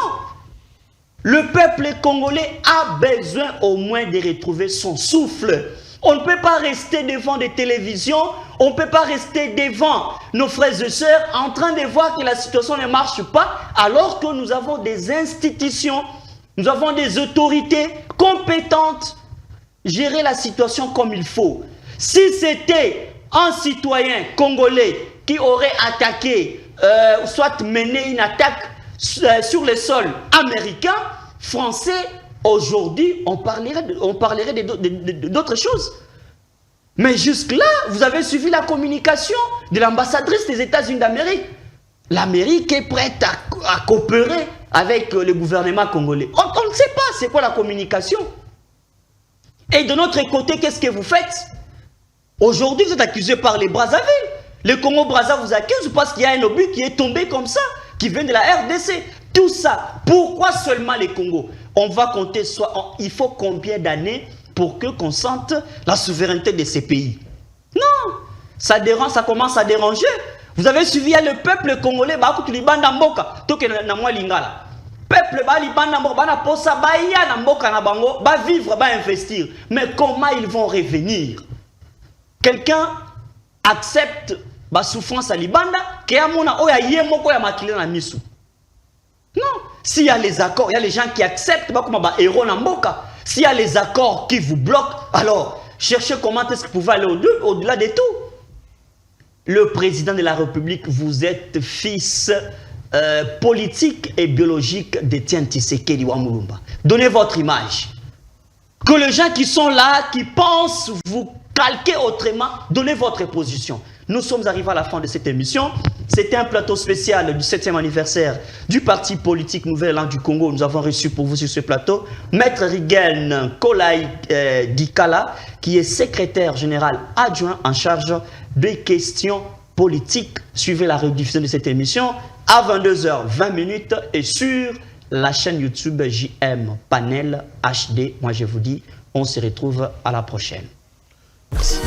Le peuple congolais a besoin au moins de retrouver son souffle. On ne peut pas rester devant des télévisions, on ne peut pas rester devant nos frères et sœurs en train de voir que la situation ne marche pas alors que nous avons des institutions, nous avons des autorités compétentes gérer la situation comme il faut. Si c'était un citoyen congolais qui aurait attaqué, soit mené une attaque sur le sol américain, français, aujourd'hui, on parlerait d'autres choses. Mais jusque-là, vous avez suivi la communication de l'ambassadrice des États-Unis d'Amérique. L'Amérique est prête à coopérer avec le gouvernement congolais. On ne sait pas c'est quoi la communication. Et de notre côté, qu'est-ce que vous faites? Aujourd'hui, vous êtes accusé par les Brazzaville. Le Congo-Brazza vous accuse parce qu'il y a un obus qui est tombé comme ça, qui vient de la RDC. Tout ça, pourquoi seulement les Congos? On va compter, il faut combien d'années pour qu'on sente la souveraineté de ces pays? Non, ça dérange, ça commence à déranger. Vous avez suivi le peuple congolais, le peuple va vivre, va investir. Mais comment ils vont revenir? Quelqu'un accepte la souffrance à Libanda, qui a mon misu. Non, s'il y a les accords, il y a les gens qui acceptent, héros Namboka. S'il y a les accords qui vous bloquent, alors cherchez comment est-ce que vous pouvez aller au-delà de tout. Le président de la République, vous êtes fils politique et biologique d'Étienne Tshisekedi Wamulumba. Donnez votre image. Que les gens qui sont là, qui pensent vous calquer autrement, donnez votre position. Nous sommes arrivés à la fin de cette émission. C'était un plateau spécial du 7e anniversaire du parti politique Nouvel Élan du Congo. Nous avons reçu pour vous sur ce plateau Maître Rigen Kolai Dikala, qui est secrétaire général adjoint en charge des questions politiques. Suivez la rediffusion de cette émission à 22h20 et sur la chaîne YouTube JM Panel HD. Moi je vous dis, on se retrouve à la prochaine. Merci.